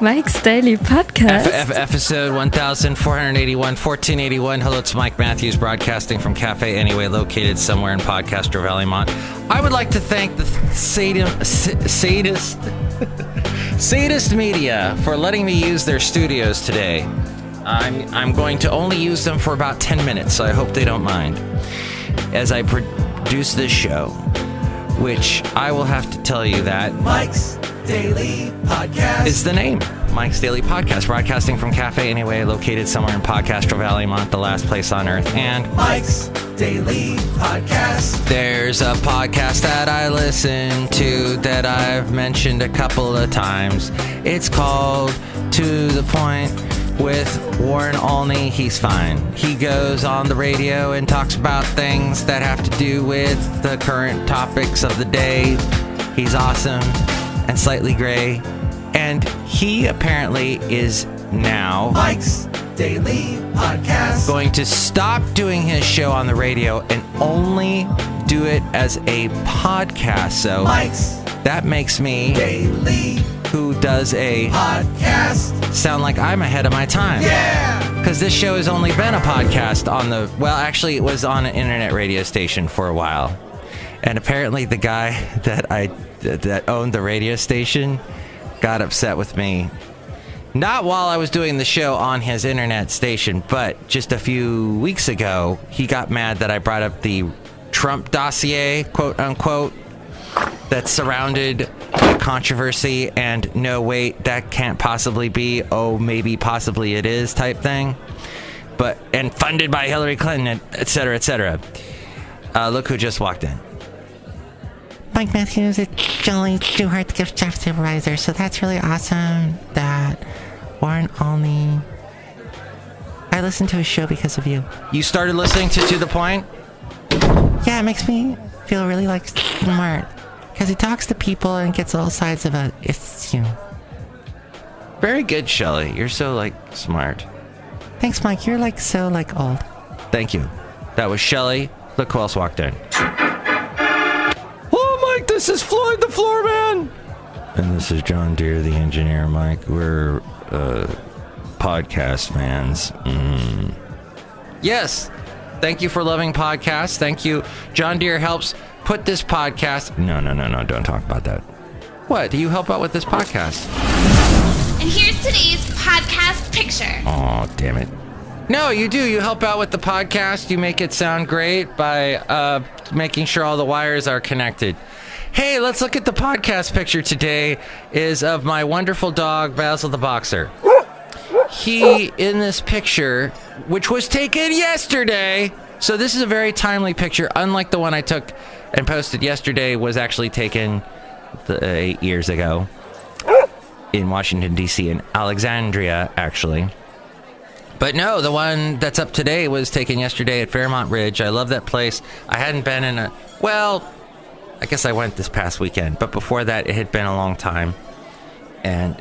Mike's Daily Podcast. Episode 1481, 1481. Hello, it's Mike Matthews broadcasting from Café Anyway, located somewhere in Podcastro Valleymont. I would like to thank the Sadist Media for letting me use their studios today. I'm going to only use them for about 10 minutes, so I hope they don't mind. As I produce this show, which I will have to tell you that Mike's Daily Podcast is the name. Mike's Daily Podcast, broadcasting from Café Anyway, located somewhere in Podcastro Valleymont, the last place on earth. And Mike's Daily Podcast. There's a podcast that I listen to that I've mentioned a couple of times. It's called To The Point with Warren Olney. He's fine. He goes on the radio and talks about things that have to do with the current topics of the day. He's awesome and slightly gray. And he apparently is now Mike's Daily Podcast going to stop doing his show on the radio and only do it as a podcast. So Mike's that makes me, Daily who does a Podcast, sound like I'm ahead of my time. Yeah! Because this show has only been a podcast on the, well, actually it was on an internet radio station for a while. And apparently the guy that owned the radio station got upset with me. Not while I was doing the show on his internet station, but just a few weeks ago, he got mad that I brought up the Trump dossier, quote unquote, that surrounded the controversy and no, wait, that can't possibly be, oh, maybe possibly it is type thing. But, and funded by Hillary Clinton, et cetera, et cetera. Look who just walked in. Mike Matthews, it's only too hard to give job supervisor, so that's really awesome that Warren Olney. I listened to his show because of you. You started listening to The Point? Yeah, it makes me feel really like smart. Because he talks to people and gets all sides of an issue. Very good, Shelley. You're so, like, smart. Thanks, Mike. You're like so, like, old. Thank you. That was Shelley. Look who else walked in. Oh, Mike, this is Floyd the Floorman. And this is John Deere, the engineer, Mike. We're, podcast fans. Yes. Thank you for loving podcasts. Thank you. John Deere helps put this podcast... No. Don't talk about that. What? Do you help out with this podcast? And here's today's podcast picture. Oh, damn it. No, you do. You help out with the podcast. You make it sound great by making sure all the wires are connected. Hey, let's look at the podcast picture today is of my wonderful dog, Basil the Boxer. He, in this picture, which was taken yesterday, so this is a very timely picture, unlike the one I took and posted yesterday, was actually taken 8 years ago in Washington, D.C., in Alexandria, actually. But no, the one that's up today was taken yesterday at Fairmont Ridge. I love that place. I hadn't been in a... Well, I guess I went this past weekend, but before that, it had been a long time. And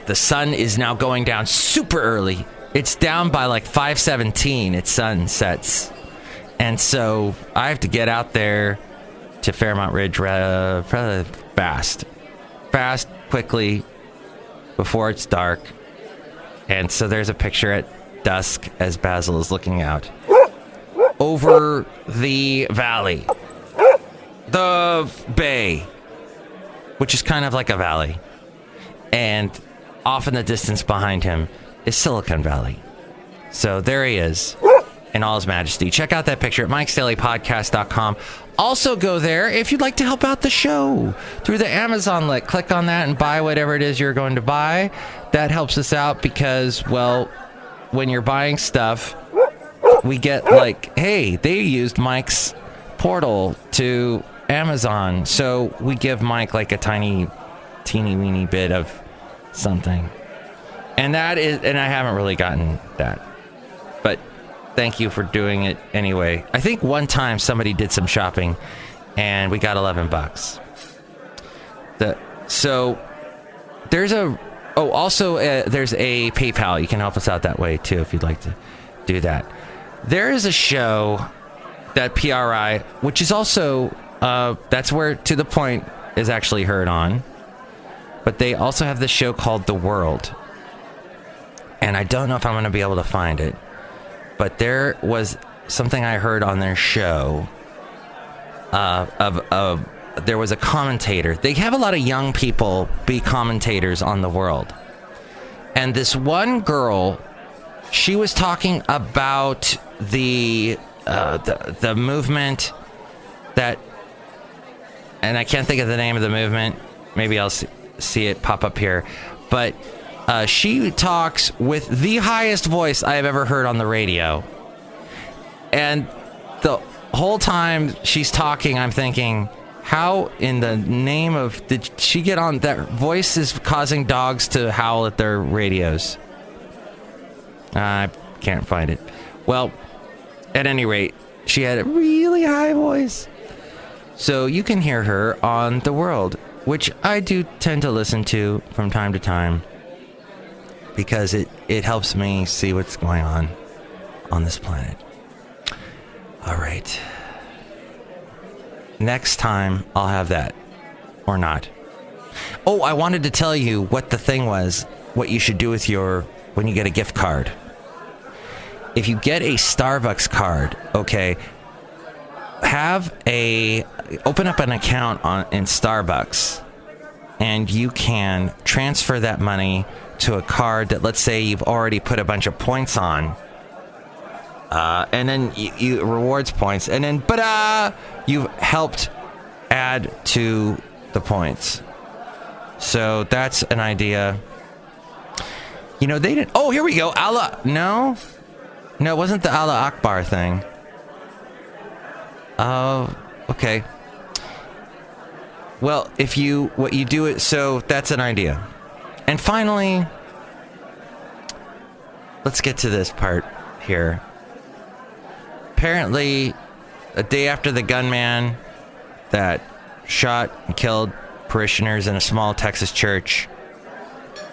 the sun is now going down super early. It's down by like 5:17. Its sun sets. And so I have to get out there to Fairmont Ridge rather fast, quickly, before it's dark. And so there's a picture at dusk as Basil is looking out over the valley, the bay, which is kind of like a valley. And off in the distance behind him is Silicon Valley. So there he is in all his majesty. Check out that picture at mikesdailypodcast.com. Also go there if you'd like to help out the show through the Amazon link. Click on that and buy whatever it is you're going to buy. That helps us out because, well, when you're buying stuff, we get like, hey, they used Mike's portal to Amazon. So we give Mike like a teeny weeny bit of something. And that is, and I haven't really gotten that. But thank you for doing it anyway. I think one time somebody did some shopping and we got $11. So there's there's a PayPal. You can help us out that way too if you'd like to do that. There is a show that PRI, which is also that's where To The Point is actually heard on. But they also have this show called The World. And I don't know if I'm going to be able to find it. But there was something I heard on their show there was a commentator. They have a lot of young people be commentators on The World. And this one girl, she was talking about the movement that, and I can't think of the name of the movement. Maybe I'll see it pop up here. But she talks with the highest voice I have ever heard on the radio. And the whole time she's talking, I'm thinking, how in the name of, did she get on? That voice is causing dogs to howl at their radios. I can't find it. Well, at any rate, she had a really high voice. So you can hear her on The World, which I do tend to listen to from time to time, because it helps me see what's going on this planet. All right. Next time, I'll have that. Or not. Oh, I wanted to tell you what the thing was, what you should do with when you get a gift card. If you get a Starbucks card, okay, open up an account in Starbucks, and you can transfer that money to a card that, let's say, you've already put a bunch of points on. And then you rewards points, and then you've helped add to the points. So that's an idea. You know, they didn't. Oh, here we go. No, it wasn't the Allah Akbar thing. Oh, okay. Well, what you do it, so that's an idea. And finally, let's get to this part here. Apparently, a day after the gunman that shot and killed parishioners in a small Texas church,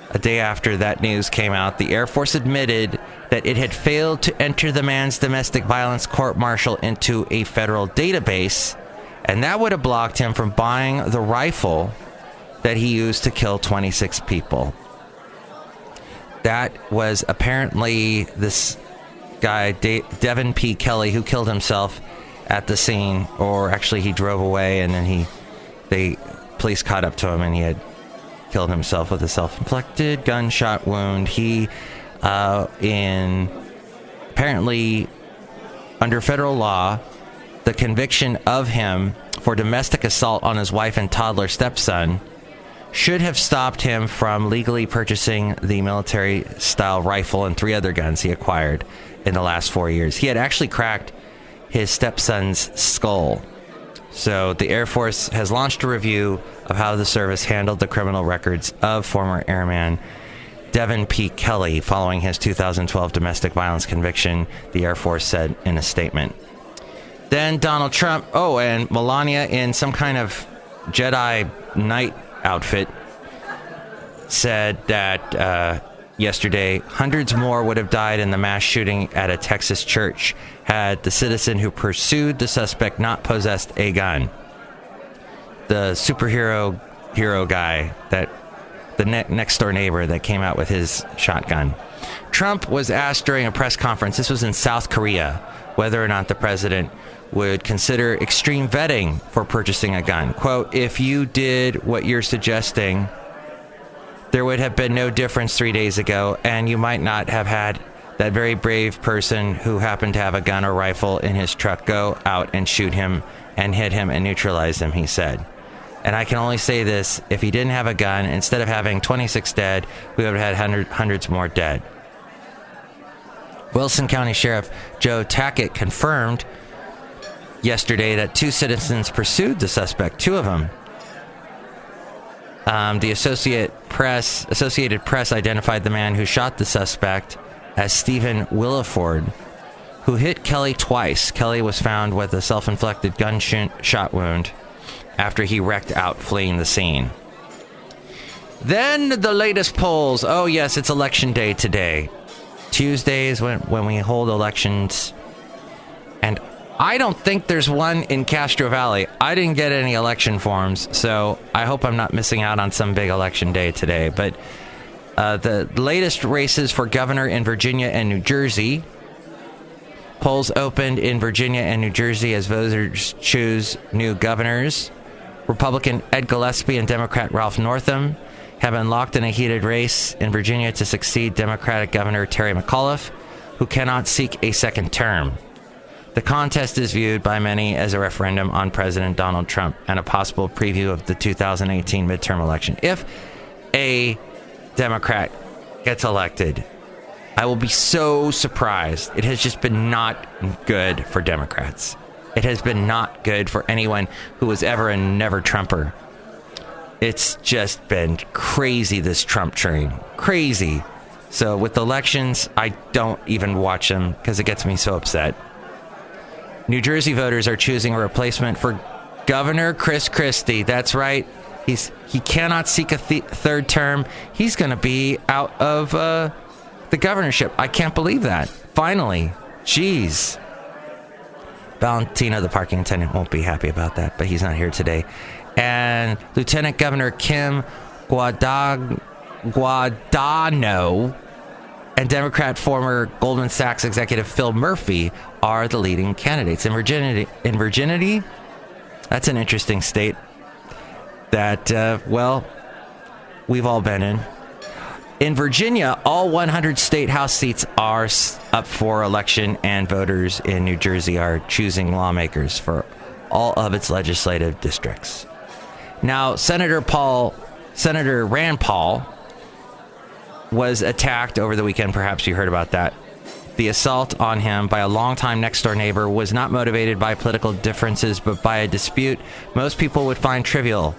a day after that news came out, the Air Force admitted that it had failed to enter the man's domestic violence court-martial into a federal database, and that would have blocked him from buying the rifle that he used to kill 26 people. That was apparently this guy, Devin P. Kelly, who killed himself at the scene, or actually he drove away, and then police caught up to him, and he had killed himself with a self-inflicted gunshot wound. He, apparently, under federal law, the conviction of him for domestic assault on his wife and toddler stepson should have stopped him from legally purchasing the military-style rifle and 3 other guns he acquired in the last 4 years. He had actually cracked his stepson's skull. So the Air Force has launched a review of how the service handled the criminal records of former airman Devin P. Kelly following his 2012 domestic violence conviction, the Air Force said in a statement. Then Donald Trump, and Melania in some kind of Jedi Knight outfit, said that yesterday hundreds more would have died in the mass shooting at a Texas church had the citizen who pursued the suspect not possessed a gun. The hero guy, that the next door neighbor that came out with his shotgun. Trump was asked during a press conference, this was in South Korea, whether or not the president would consider extreme vetting for purchasing a gun. Quote, if you did what you're suggesting, there would have been no difference 3 days ago, and you might not have had that very brave person who happened to have a gun or rifle in his truck go out and shoot him and hit him and neutralize him, he said. And I can only say this, if he didn't have a gun, instead of having 26 dead, we would have had hundreds more dead. Wilson County Sheriff Joe Tackett confirmed yesterday that 2 citizens pursued the suspect, 2 of them. The Associated Press identified the man who shot the suspect as Stephen Williford, who hit Kelly twice. Kelly was found with a self-inflicted gunshot wound after he wrecked out fleeing the scene. Then the latest polls. Oh yes, it's election day today. Tuesdays when we hold elections. And I don't think there's one in Castro Valley. I didn't get any election forms, so I hope I'm not missing out on some big election day today. But the latest races for governor in Virginia and New Jersey. Polls opened in Virginia and New Jersey as voters choose new governors. Republican Ed Gillespie and Democrat Ralph Northam have been locked in a heated race in Virginia to succeed Democratic Governor Terry McAuliffe, who cannot seek a second term. The contest is viewed by many as a referendum on President Donald Trump and a possible preview of the 2018 midterm election. If a Democrat gets elected, I will be so surprised. It has just been not good for Democrats. It has been not good for anyone who was ever a never Trumper. It's just been crazy, this Trump train. Crazy. So with elections, I don't even watch them because it gets me so upset. New Jersey voters are choosing a replacement for Governor Chris Christie. That's right. He cannot seek a third term. He's going to be out of the governorship. I can't believe that. Finally. Jeez. Valentino, the parking attendant, won't be happy about that, but he's not here today. And Lieutenant Governor Kim Guadagno and Democrat former Goldman Sachs executive Phil Murphy are the leading candidates. In Virginia, that's an interesting state that, we've all been in. In Virginia, all 100 state house seats are up for election, and voters in New Jersey are choosing lawmakers for all of its legislative districts. Now, Senator Rand Paul was attacked over the weekend. Perhaps you heard about that. The assault on him by a longtime next-door neighbor was not motivated by political differences, but by a dispute most people would find trivial.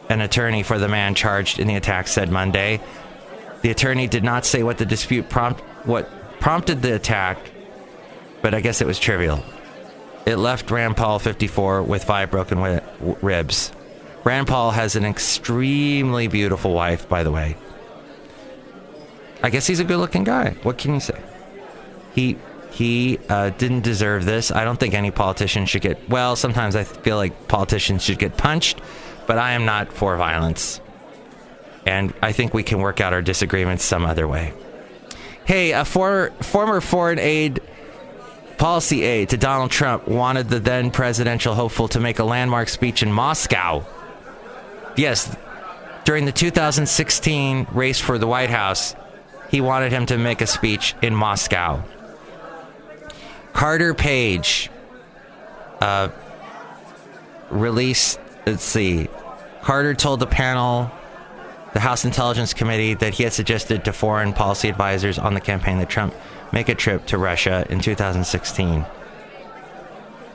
An attorney for the man charged in the attack said Monday. The attorney did not say what the dispute prompted the attack, but I guess it was trivial. It left Rand Paul, 54, with 5 broken ribs. Rand Paul has an extremely beautiful wife, by the way. I guess he's a good-looking guy. What can you say? He didn't deserve this. I don't think any politician should get... Well, sometimes I feel like politicians should get punched, but I am not for violence. And I think we can work out our disagreements some other way. Hey, a former foreign policy aide to Donald Trump wanted the then presidential hopeful to make a landmark speech in Moscow. Yes, during the 2016 race for the White House, he wanted him to make a speech in Moscow. Carter Page released, Carter told the panel, the House Intelligence Committee, that he had suggested to foreign policy advisors on the campaign that Trump make a trip to Russia in 2016.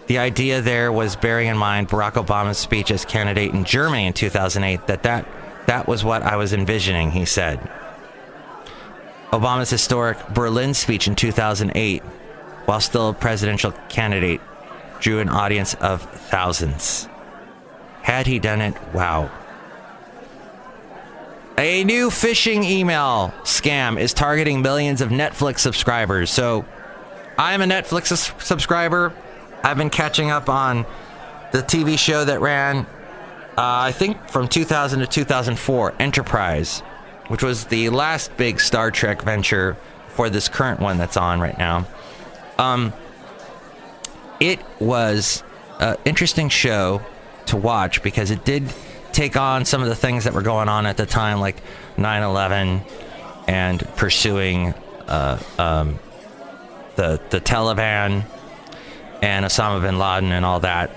The idea there was bearing in mind Barack Obama's speech as candidate in Germany in 2008, that was what I was envisioning, he said. Obama's historic Berlin speech in 2008, while still a presidential candidate, drew an audience of thousands. Had he done it, wow. A new phishing email scam is targeting millions of Netflix subscribers. So, I'm a Netflix subscriber. I've been catching up on the TV show that ran, I think, from 2000 to 2004, Enterprise, which was the last big Star Trek venture for this current one that's on right now. It was an interesting show to watch because it did take on some of the things that were going on at the time, like 9/11 and pursuing the Taliban and Osama bin Laden and all that.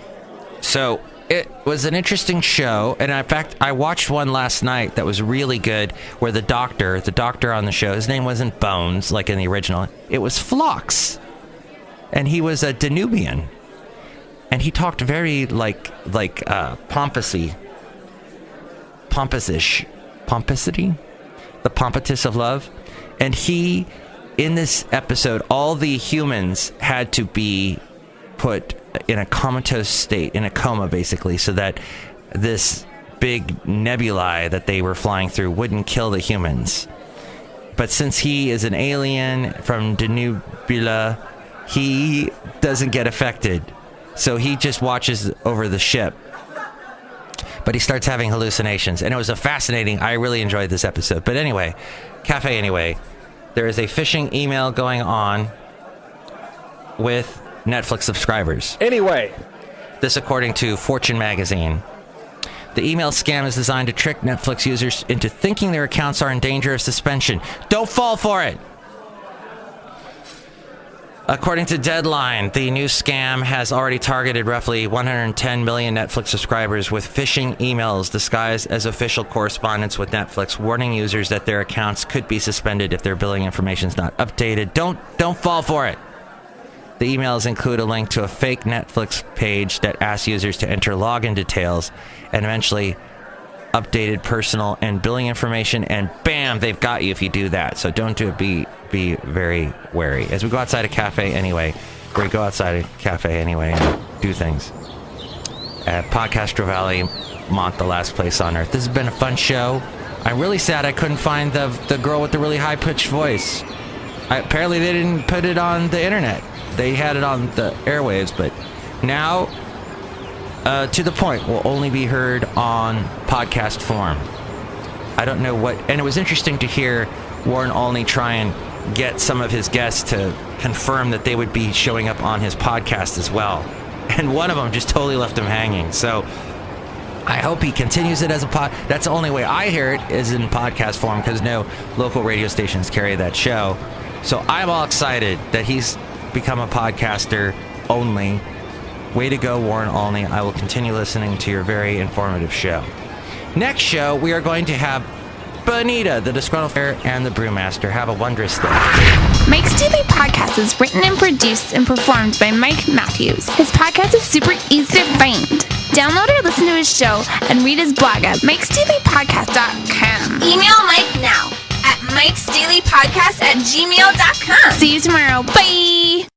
So it was an interesting show, and in fact, I watched one last night that was really good, where the doctor on the show, his name wasn't Bones like in the original, it was Phlox, and he was a Danubian, and he talked very pompousity, the pompatus of love. And he, in this episode, all the humans had to be put in a comatose state, in a coma basically, so that this big nebulae that they were flying through wouldn't kill the humans. But since he is an alien from Danubila, he doesn't get affected. So he just watches over the ship. But he starts having hallucinations. And it was I really enjoyed this episode. But anyway, Café Anyway, there is a phishing email going on with Netflix subscribers. Anyway. This according to Fortune magazine. The email scam is designed to trick Netflix users into thinking their accounts are in danger of suspension. Don't fall for it! According to Deadline, the new scam has already targeted roughly 110 million Netflix subscribers with phishing emails disguised as official correspondence with Netflix, warning users that their accounts could be suspended if their billing information is not updated. Don't fall for it. The emails include a link to a fake Netflix page that asks users to enter login details and eventually updated personal and billing information, and bam, they've got you if you do that. So don't do it. Be very wary. As we go outside a Cafe Anyway, we go outside a Cafe Anyway and do things. At Podcastro Valley, Mont, the last place on earth. This has been a fun show. I'm really sad I couldn't find the girl with the really high-pitched voice. Apparently they didn't put it on the internet. They had it on the airwaves, but now, to the point, will only be heard on podcast form. I don't know what... And it was interesting to hear Warren Olney try and get some of his guests to confirm that they would be showing up on his podcast as well. And one of them just totally left him hanging. So I hope he continues it as a pod. That's the only way I hear it is in podcast form, because no local radio stations carry that show. So I'm all excited that he's become a podcaster only. Way to go, Warren Olney. I will continue listening to your very informative show. Next show, we are going to have Bonita, the Disgruntled Fair, and the Brewmaster. Have a wondrous day. Mike's Daily Podcast is written and produced and performed by Mike Matthews. His podcast is super easy to find. Download or listen to his show and read his blog at mikesdailypodcast.com. Email Mike now at mikesdailypodcast@gmail.com. See you tomorrow. Bye!